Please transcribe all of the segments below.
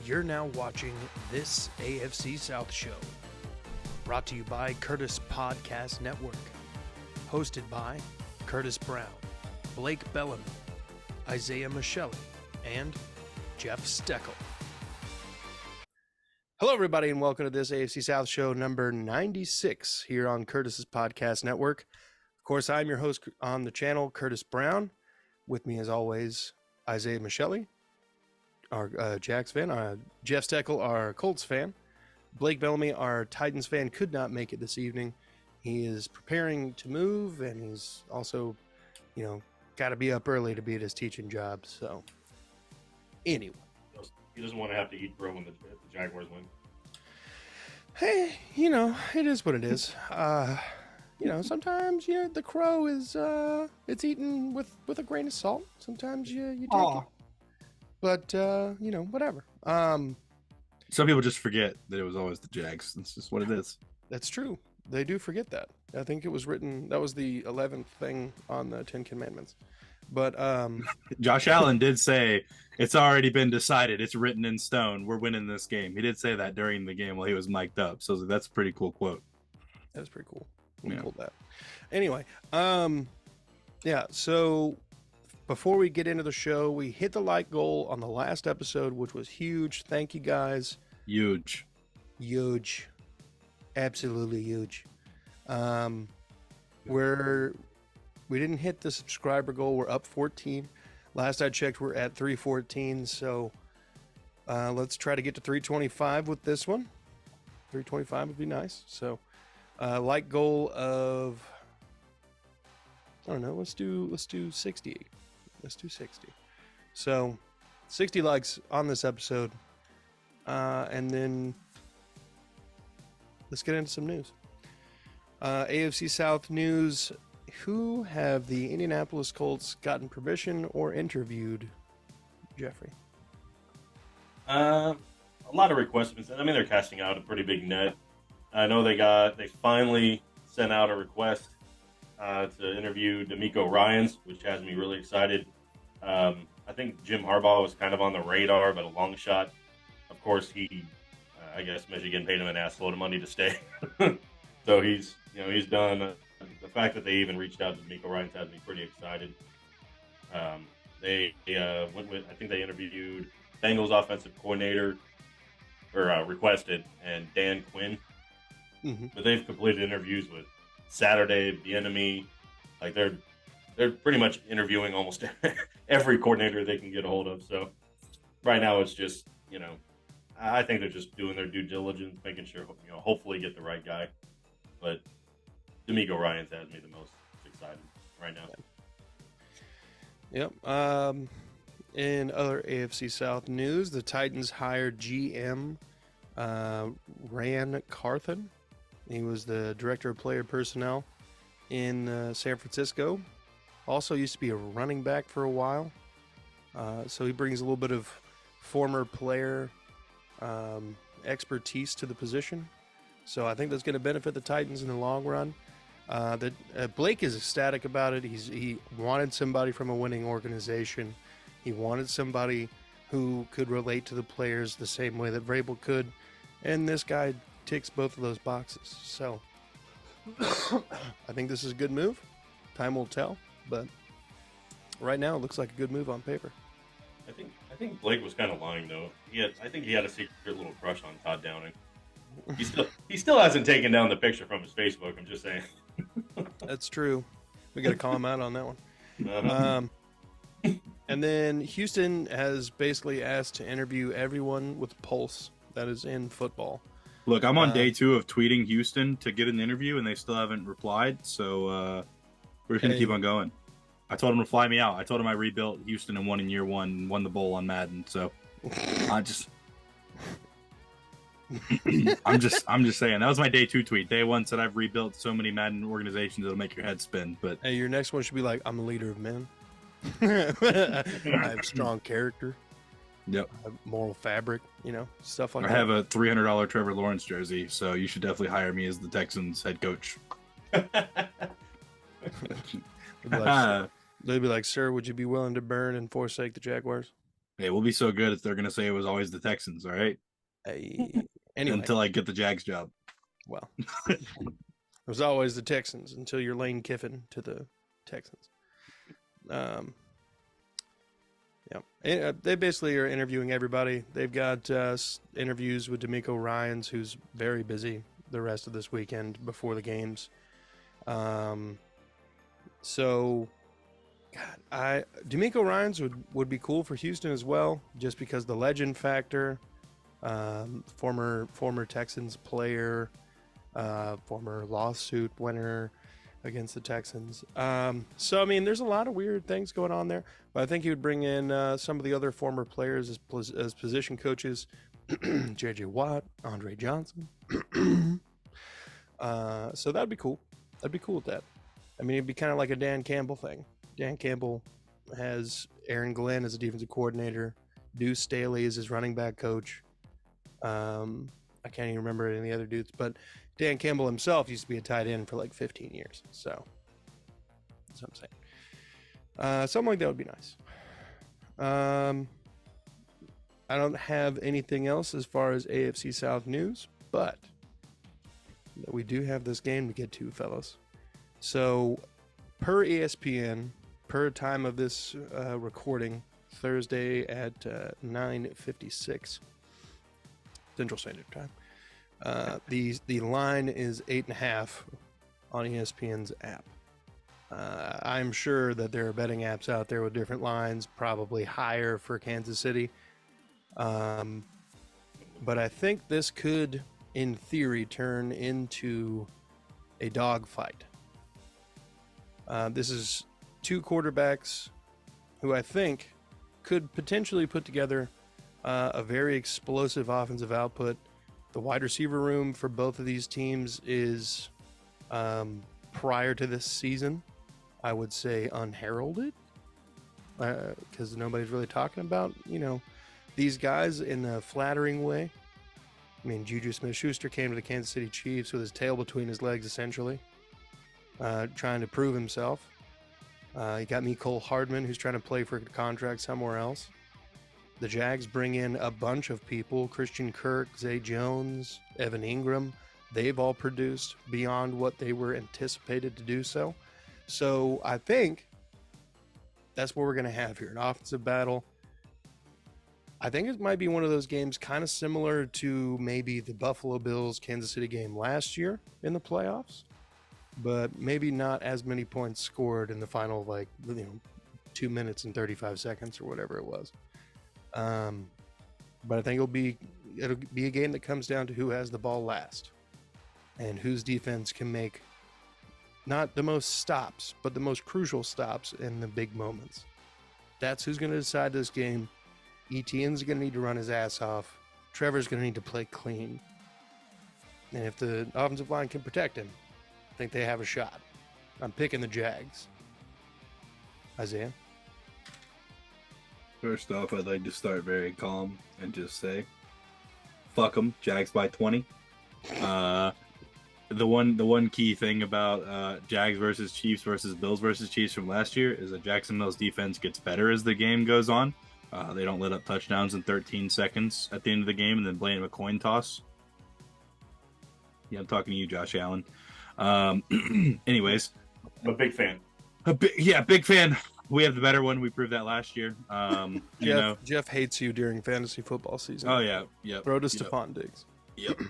You're now watching This AFC South Show, brought to you by Curtis Podcast Network, hosted by Curtis Brown, Blake Bellamy, Isaiah Michele, and Jeff Steckel. Hello, everybody, and welcome to This AFC South Show number 96 here on Curtis's Podcast Network. Of course, I'm your host on the channel, Curtis Brown. With me, as always, Isaiah Michele, our Jags fan, Jeff Steckel, our Colts fan, Blake Bellamy, our Titans fan, could not make it this evening. He is preparing to move, and he's also, got to be up early to be at his teaching job. So, anyway. He doesn't want to have to eat crow when the Jaguars win. Hey, it is what it is. Sometimes, the crow is, it's eaten with a grain of salt. Sometimes you take it. But, whatever. Some people just forget that it was always the Jags. That's just what it is. That's true. They do forget that. I think it was written, that was the 11th thing on the 10 Commandments. But Josh Allen did say, it's already been decided. It's written in stone. We're winning this game. He did say that during the game while he was mic'd up. So that's a pretty cool quote. That's pretty cool. We pulled that. Anyway, so before we get into the show, we hit the like goal on the last episode, which was huge. Thank you, guys. Huge. Absolutely huge. We didn't hit the subscriber goal. We're up 14. Last I checked, we're at 314. So let's try to get to 325 with this one. 325 would be nice. So like goal of, I don't know, let's do 60. Let's do 60. So 60 likes on this episode. And then let's get into some news. AFC South news. Who have the Indianapolis Colts gotten permission or interviewed, Jeffrey? A lot of requests. I mean, they're casting out a pretty big net. I know they finally sent out a request to interview D'Amico Ryans, which has me really excited. I think Jim Harbaugh was kind of on the radar, but a long shot. Of course, I guess Michigan paid him an assload of money to stay. So he's done. The fact that they even reached out to D'Amico Ryans has me pretty excited. They went with, I think they interviewed Bengals offensive coordinator, or requested, and Dan Quinn. Mm-hmm. But they've completed interviews with Saturday, the enemy. Like they're pretty much interviewing almost every coordinator they can get a hold of. So right now it's just, I think they're just doing their due diligence, making sure, hopefully get the right guy. But D'Amico Ryans has me the most excited right now. Yep. In other AFC South news, the Titans hired GM Ran Carthon. He was the director of player personnel in San Francisco. Also used to be a running back for a while. So he brings a little bit of former player expertise to the position. So I think that's going to benefit the Titans in the long run. Blake is ecstatic about it. He wanted somebody from a winning organization. He wanted somebody who could relate to the players the same way that Vrabel could. And this guy ticks both of those boxes. So I think this is a good move. Time will tell. But right now it looks like a good move on paper. I think Blake was kind of lying, though. I think he had a secret little crush on Todd Downing. He still hasn't taken down the picture from his Facebook. I'm just saying. That's true. We got to call him out on that one. Uh-huh. And then Houston has basically asked to interview everyone with a pulse that is in football. Look, I'm on day 2 of tweeting Houston to get an interview, and they still haven't replied. So we're going to keep on going. I told them to fly me out. I told them I rebuilt Houston and won in year 1 and won the bowl on Madden. So I'm just saying that was my day 2 tweet. Day 1 said I've rebuilt so many Madden organizations it'll make your head spin. But hey, your next one should be like, I'm a leader of men. I have strong character. Yep. I have moral fabric, stuff like that. I have a $300 Trevor Lawrence jersey, so you should definitely hire me as the Texans head coach. They'd be like, sir, would you be willing to burn and forsake the Jaguars? Hey, we'll be so good if they're going to say it was always the Texans, all right? Anyway, Until I get the Jags job. well, it was always the Texans until you're Lane Kiffin to the Texans. Yeah, they basically are interviewing everybody. They've got interviews with D'Amico Ryans, who's very busy the rest of this weekend before the games. So, God, D'Amico Ryans would be cool for Houston as well, just because the legend factor. Former Texans player, former lawsuit winner against the Texans. So I mean, there's a lot of weird things going on there. But I think he would bring in some of the other former players as position coaches, J.J. Watt, Andre Johnson. So that'd be cool. I'd be cool with that. I mean, it'd be kind of like a Dan Campbell thing. Dan Campbell has Aaron Glenn as a defensive coordinator, Deuce Staley as his running back coach. I can't even remember any of the other dudes, but Dan Campbell himself used to be a tight end for like 15 years. So that's what I'm saying. Something like that would be nice. I don't have anything else as far as AFC South news, but we do have this game to get to, fellas. So, per ESPN, per time of this recording, Thursday at 9:56 Central Standard Time, the line is 8.5 on ESPN's app. I'm sure that there are betting apps out there with different lines, probably higher for Kansas City. But I think this could, in theory, turn into a dogfight. This is two quarterbacks who I think could potentially put together a very explosive offensive output. The wide receiver room for both of these teams is, prior to this season, I would say unheralded, because nobody's really talking about, these guys in a flattering way. I mean, Juju Smith-Schuster came to the Kansas City Chiefs with his tail between his legs, essentially, trying to prove himself. You got Mecole Hardman, who's trying to play for a contract somewhere else. The Jags bring in a bunch of people: Christian Kirk, Zay Jones, Evan Ingram. They've all produced beyond what they were anticipated to do so. So I think that's what we're going to have here, an offensive battle. I think it might be one of those games kind of similar to maybe the Buffalo Bills Kansas City game last year in the playoffs, but maybe not as many points scored in the final, 2 minutes and 35 seconds or whatever it was. But I think it'll be a game that comes down to who has the ball last and whose defense can make not the most stops, but the most crucial stops in the big moments. That's who's going to decide this game. Etienne's going to need to run his ass off. Trevor's going to need to play clean. And if the offensive line can protect him, I think they have a shot. I'm picking the Jags. Isaiah? First off, I'd like to start very calm and just say, fuck them, Jags by 20. The one key thing about Jags versus Chiefs versus Bills versus Chiefs from last year is that Jacksonville's defense gets better as the game goes on. They don't let up touchdowns in 13 seconds at the end of the game and then blame a coin toss. Yeah, I'm talking to you, Josh Allen. Anyways. I'm a big fan. Big fan. We have the better one. We proved that last year. Jeff hates you during fantasy football season. Oh, yeah. Yep. Throw to Stephon Diggs. Yep.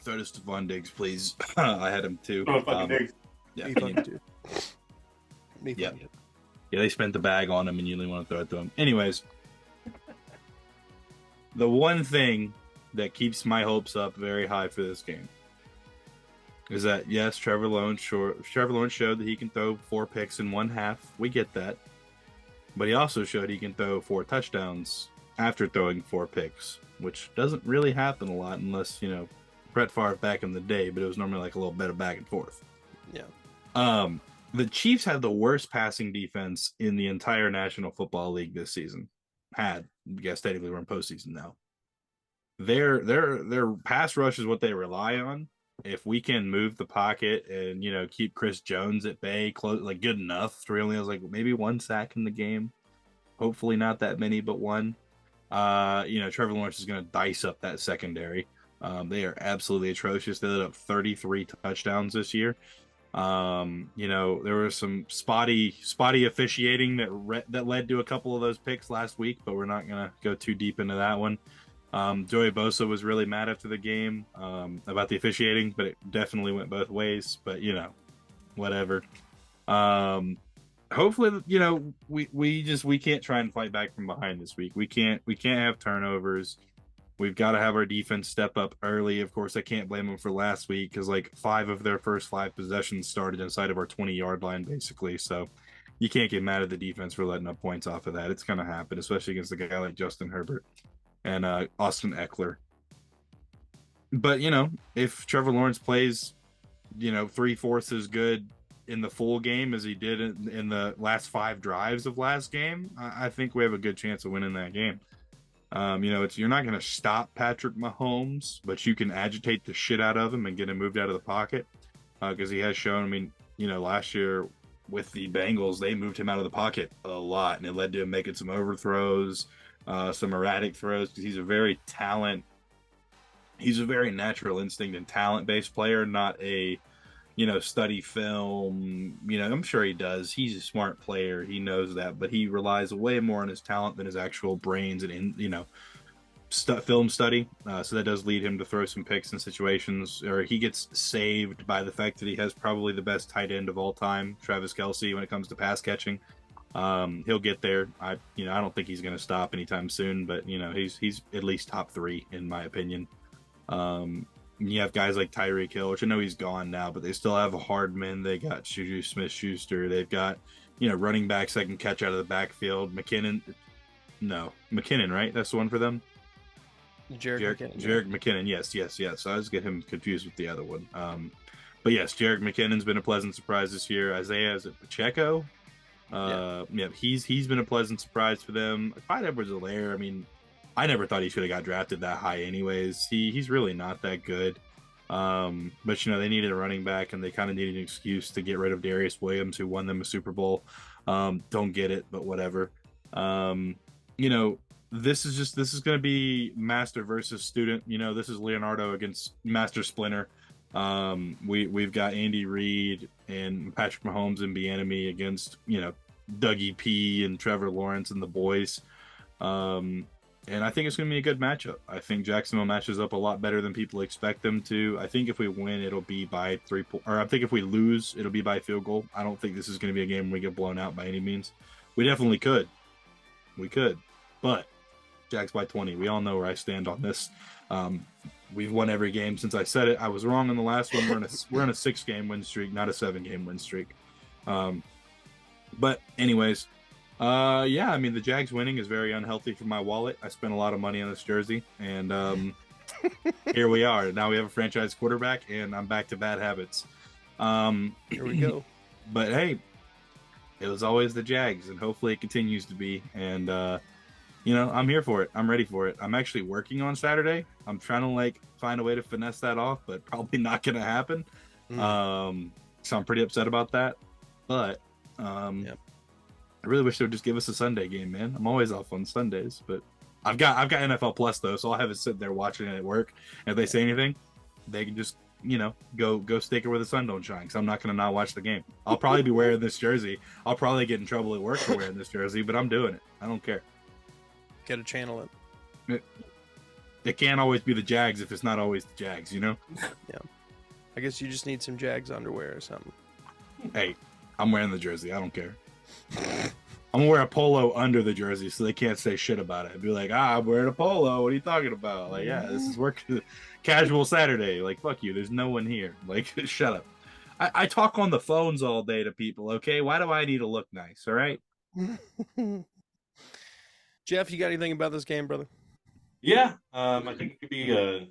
Throw to Stephon Diggs, please. I had him too. Diggs. Yeah. Me fucking too. Yeah, they spent the bag on him and you really want to throw it to him. Anyways. The one thing that keeps my hopes up very high for this game is that, yes, Trevor Lawrence showed that he can throw 4 picks in one half. We get that. But he also showed he can throw 4 touchdowns after throwing 4 picks, which doesn't really happen a lot unless, Brett Favre back in the day, but it was normally like a little bit of back and forth. Yeah. The Chiefs had the worst passing defense in the entire National Football League this season. I guess technically we're in postseason now. Their pass rush is what they rely on. If we can move the pocket and keep Chris Jones at bay, close, good enough. He only has maybe 1 sack in the game. Hopefully not that many, but 1. Trevor Lawrence is going to dice up that secondary. They are absolutely atrocious. They let up 33 touchdowns this year. There was some spotty officiating that led to a couple of those picks last week, but we're not going to go too deep into that one. Joey Bosa was really mad after the game about the officiating, but it definitely went both ways. But whatever. Hopefully, we can't try and fight back from behind this week. We can't have turnovers. We've got to have our defense step up early. Of course, I can't blame them for last week because 5 of their first 5 possessions started inside of our 20-yard line, basically. So you can't get mad at the defense for letting up points off of that. It's going to happen, especially against a guy like Justin Herbert and Austin Eckler. But, if Trevor Lawrence plays, 3/4 as good in the full game as he did in the last 5 drives of last game, I think we have a good chance of winning that game. You're not going to stop Patrick Mahomes, but you can agitate the shit out of him and get him moved out of the pocket because he has shown. Last year with the Bengals, they moved him out of the pocket a lot, and it led to him making some overthrows, some erratic throws because he's a very natural instinct and talent-based player, not a study film. I'm sure he does. He's a smart player. He knows that, but he relies way more on his talent than his actual brains and film study. So that does lead him to throw some picks in situations, or he gets saved by the fact that he has probably the best tight end of all time, Travis Kelce, when it comes to pass catching. He'll get there. I don't think he's going to stop anytime soon, but he's at least top 3 in my opinion. You have guys like Tyreek Hill, which I know he's gone now, but they still have Hardman. They got Juju Smith-Schuster. They've got, running backs that can catch out of the backfield. McKinnon, right? That's the one for them? Jerick McKinnon. Jerick McKinnon, yes. So I was getting him confused with the other one. But yes, Jerick McKinnon's been a pleasant surprise this year. Isaiah Pacheco, he's been a pleasant surprise for them. Clyde Edwards-Helaire, I never thought he should have got drafted that high anyways. He's really not that good. But, they needed a running back, and they kind of needed an excuse to get rid of Darius Williams, who won them a Super Bowl. Don't get it, but whatever. This is going to be master versus student. This is Leonardo against Master Splinter. We've got Andy Reid and Patrick Mahomes and Bieniemy against, Dougie P and Trevor Lawrence and the boys. And I think it's going to be a good matchup. I think Jacksonville matches up a lot better than people expect them to. I think if we win, it'll be by 3 points. Or I think if we lose, it'll be by field goal. I don't think this is going to be a game where we get blown out by any means. We definitely could. We could. But Jags by 20. We all know where I stand on this. We've won every game since I said it. I was wrong on the last one. We're on a 6-game win streak, not a 7-game win streak. But anyways, the Jags winning is very unhealthy for my wallet. I spent a lot of money on this jersey, and here we are. Now we have a franchise quarterback, and I'm back to bad habits. Here we go. But hey, it was always the Jags, and hopefully it continues to be. And I'm here for it. I'm ready for it. I'm actually working on Saturday. I'm trying to find a way to finesse that off, but probably not going to happen. So I'm pretty upset about that. But Yep. I really wish they would just give us a Sunday game, man. I'm always off on Sundays, but I've got NFL Plus though, so I'll have it sitting there watching it at work. And if they say anything, they can just go stick it where the sun don't shine. Because I'm not gonna not watch the game. I'll probably be wearing this jersey. I'll probably get in trouble at work for wearing this jersey, but I'm doing it. I don't care. Got to channel it. It can't always be the Jags if it's not always the Jags, Yeah. I guess you just need some Jags underwear or something. Hey, I'm wearing the jersey. I don't care. I'm gonna wear a polo under the jersey so they can't say shit about it. I'd be like, I'm wearing a polo. What are you talking about? This is work, casual Saturday. Fuck you. There's no one here. Shut up. I talk on the phones all day to people. Okay, why do I need to look nice? All right. Jeff, you got anything about this game, brother? Yeah, I think it could be.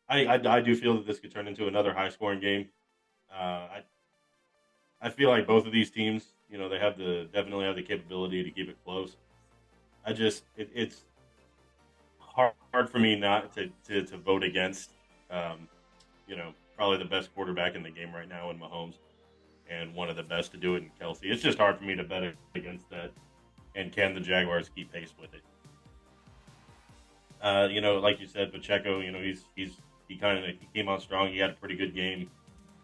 I do feel that this could turn into another high-scoring game. I feel like both of these teams, they definitely have the capability to keep it close. It's hard for me not to vote against, probably the best quarterback in the game right now in Mahomes, and one of the best to do it in Kelce. It's just hard for me to bet against that. And can the Jaguars keep pace with it? Like you said, Pacheco, he came on strong. He had a pretty good game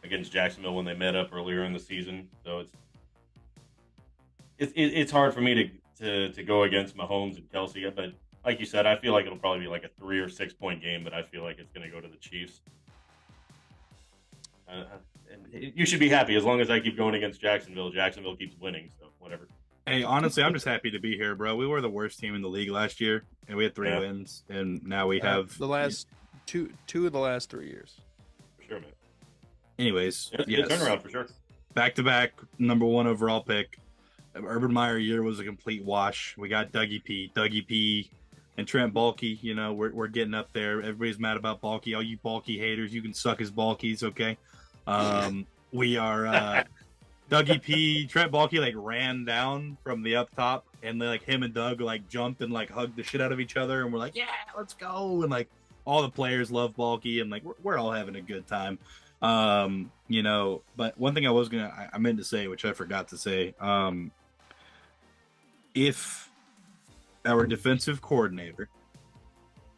against Jacksonville when they met up earlier in the season. So it's hard for me to go against Mahomes and Kelsey, but like you said, I feel like it'll probably be like a 3 or 6 point game, but I feel like it's going to go to the Chiefs. And you should be happy as long as I keep going against Jacksonville. Jacksonville keeps winning, so whatever. Hey, honestly, I'm just happy to be here, bro. We were the worst team in the league last year, and we had 3 wins, and now we have the last two of the last 3 years. For sure, man. Anyways, it's a good turnaround for sure. Back-to-back number 1 overall pick. Urban Meyer year was a complete wash. We got Dougie P, and Trent Baalke. We're getting up there. Everybody's mad about Baalke. All you Baalke haters, you can suck his Baalkes, okay? We are Dougie P. Trent Baalke ran down from the up top, and him and Doug jumped and hugged the shit out of each other, and we're like, yeah, let's go. And all the players love Baalke, and we're all having a good time. But one thing I meant to say, which I forgot to say, if our defensive coordinator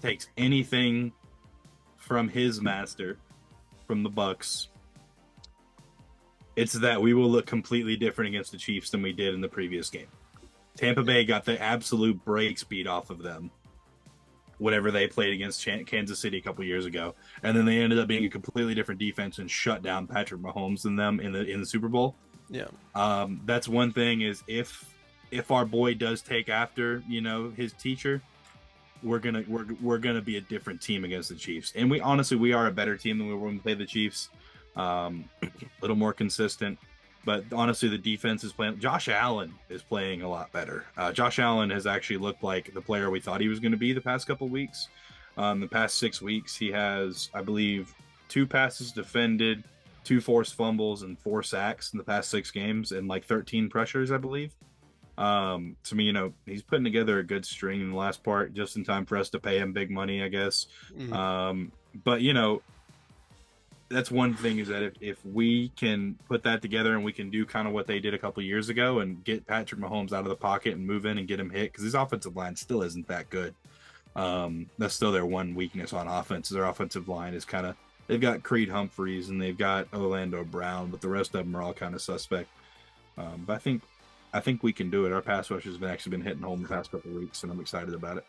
takes anything from his master, from the Bucs, it's that we will look completely different against the Chiefs than we did in the previous game. Tampa Bay got the absolute brakes beat off of them whenever they played against Kansas City a couple years ago, and then they ended up being a completely different defense and shut down Patrick Mahomes than them in the Super Bowl. Yeah. That's one thing, is if our boy does take after his teacher, we're gonna be a different team against the Chiefs. And we are a better team than we were when we played the Chiefs. A little more consistent, but honestly, the defense is playing. Josh Allen is playing a lot better. Josh Allen has actually looked like the player we thought he was going to be the past couple weeks. The past 6 weeks, he has, I believe, 2 passes defended, 2 forced fumbles, and 4 sacks in the past 6 games, and 13 pressures, I believe. To me, he's putting together a good string in the last part, just in time for us to pay him big money, I guess. Mm-hmm. But that's one thing, is that if we can put that together and we can do kind of what they did a couple years ago and get Patrick Mahomes out of the pocket and move in and get him hit, because his offensive line still isn't that good. That's still their one weakness on offense. Their offensive line is kind of, they've got Creed Humphreys and they've got Orlando Brown, but the rest of them are all kind of suspect. But I think we can do it. Our pass rush has actually been hitting home the past couple of weeks, and I'm excited about it.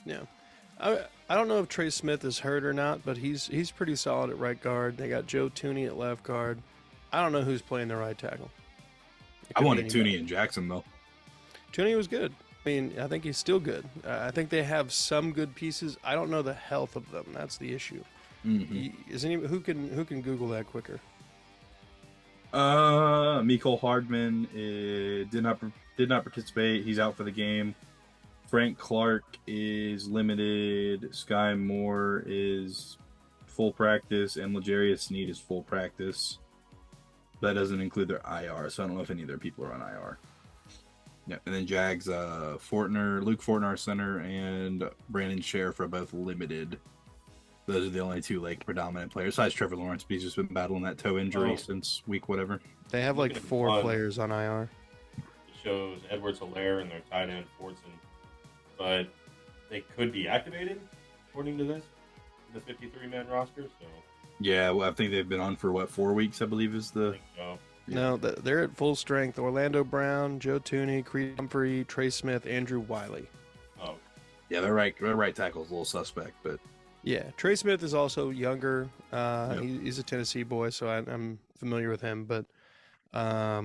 Yeah. I don't know if Trey Smith is hurt or not, but he's pretty solid at right guard. They got Joe Tooney at left guard. I don't know who's playing the right tackle. I wanted Tooney in Jackson, though. Tooney was good. I mean, I think he's still good. I think they have some good pieces. I don't know the health of them. That's the issue. Mm-hmm. Who can Google that quicker? Mecole Hardman did not participate. He's out for the game. Frank Clark is limited. Sky Moore is full practice, and L'Jarius Sneed is full practice. That doesn't include their IR, so I don't know if any of their people are on IR. Yeah, and then Jags, Luke Fortner, center, and Brandon Sheriff are both limited. Those are the only 2 predominant players, besides Trevor Lawrence, but he's just been battling that toe injury since week whatever. They have 4 players on IR. It shows Edwards-Helaire and their tight end Fortson, but they could be activated according to this, the 53-man roster. So yeah, well, I think they've been on for 4 weeks, I believe is the. I think so. No, they're at full strength. Orlando Brown, Joe Tooney, Creed Humphrey, Trey Smith, Andrew Wiley. Oh, yeah, their right tackle is a little suspect, but yeah, Trey Smith is also younger. He's a Tennessee boy, so I'm familiar with him. But I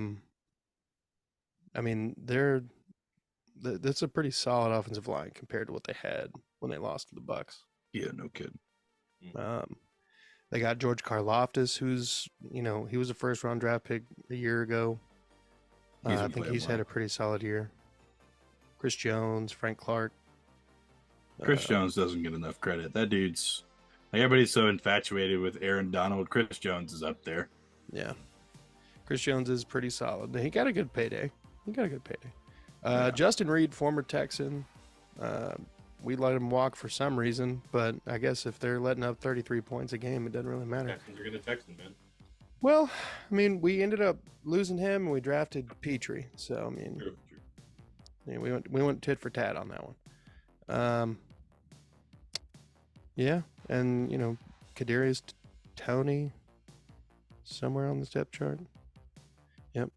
mean, that's a pretty solid offensive line compared to what they had when they lost to the Bucs. Yeah, no kidding. They got George Karlaftis, who's he was a first-round draft pick a year ago. I think he's had a pretty solid year. Chris Jones, Frank Clark. Chris Jones doesn't get enough credit. That dude's everybody's so infatuated with Aaron Donald. Chris Jones is up there. Yeah, Chris Jones is pretty solid. He got a good payday. Justin Reed, former Texan. We let him walk for some reason, but I guess if they're letting up 33 points a game, it doesn't really matter. Texans are going to Texan, man. Well, I mean, we ended up losing him, and we drafted Petrie. So, I mean, True. yeah, we went tit for tat on that one. Yeah, and Kadarius Toney somewhere on the depth chart. Yep.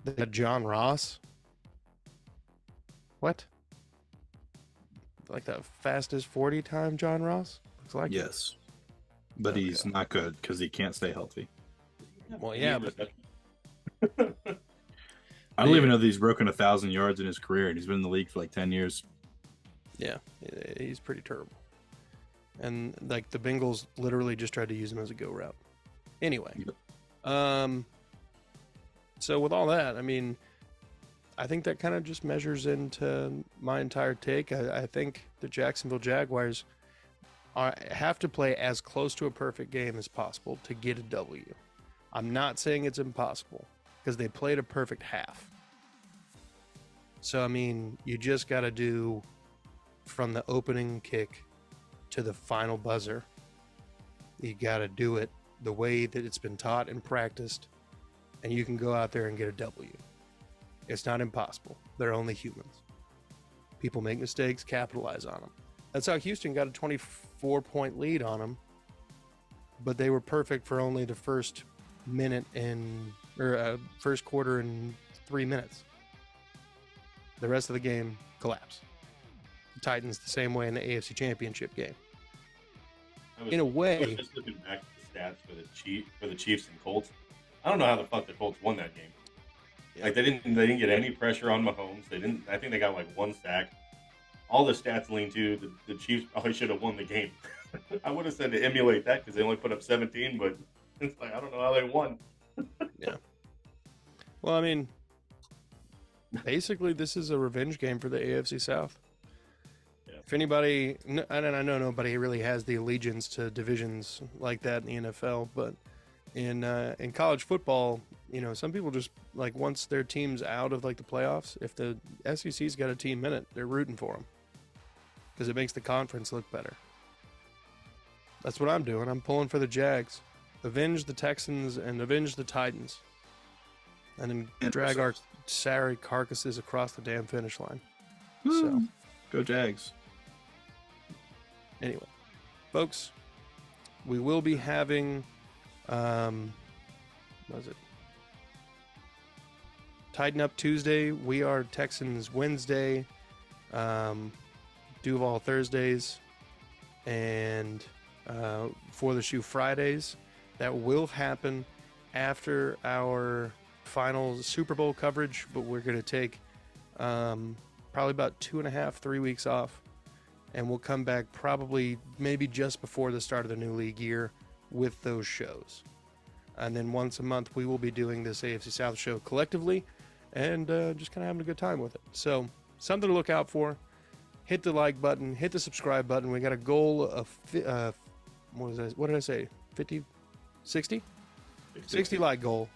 They got John Ross. What? Like the fastest 40 time John Ross? Looks like it. Yes, but he's not good because he can't stay healthy. Well, yeah, but I don't even know that he's broken 1,000 yards in his career, and he's been in the league for like 10 years. yeah, he's pretty terrible. And like the Bengals literally just tried to use him as a go route. Anyway, so with all that, I mean, I think that kind of just measures into my entire take. I think the Jacksonville Jaguars have to play as close to a perfect game as possible to get a W. I'm not saying it's impossible because they played a perfect half. So, I mean, you just got to do from the opening kick to the final buzzer. You got to do it the way that it's been taught and practiced, and you can go out there and get a W. It's not impossible. They're only humans. People make mistakes, capitalize on them. That's how Houston got a 24-point lead on them, but they were perfect for only the first first quarter and 3 minutes. The rest of the game collapsed. The Titans the same way in the AFC Championship game. In a way, I was just looking back at the stats for the Chiefs and Colts. I don't know how the fuck the Colts won that game. Yeah. Like they didn't get any pressure on Mahomes. I think they got like one sack. All the stats lean to the Chiefs probably should have won the game. I would have said to emulate that because they only put up 17, but it's like I don't know how they won. Yeah. Well, I mean, basically, this is a revenge game for the AFC South. Yeah. If anybody, and I know nobody really has the allegiance to divisions like that in the NFL, but in college football, some people just like once their team's out of like the playoffs, if the SEC's got a team in it, they're rooting for them because it makes the conference look better. That's what I'm doing. I'm pulling for the Jags. Avenge the Texans and avenge the Titans. And then drag our sorry carcasses across the damn finish line. So, go Jags. Anyway, folks, we will be having, what is it? Tighten Up Tuesday. We are Texans Wednesday. Duval Thursdays. And For the Shoe Fridays. That will happen after our final Super Bowl coverage, but we're going to take probably about 2.5, 3 weeks off, and we'll come back probably maybe just before the start of the new league year with those shows. And then once a month, we will be doing this AFC South show collectively and just kind of having a good time with it. So something to look out for. Hit the like button, hit the subscribe button. We got a goal of, what did I say? 50? 60? 60 like goal.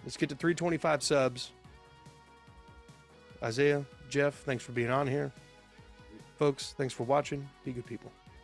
Let's get to 325 subs. Isaiah, Jeff, thanks for being on here. Folks, thanks for watching. Be good people.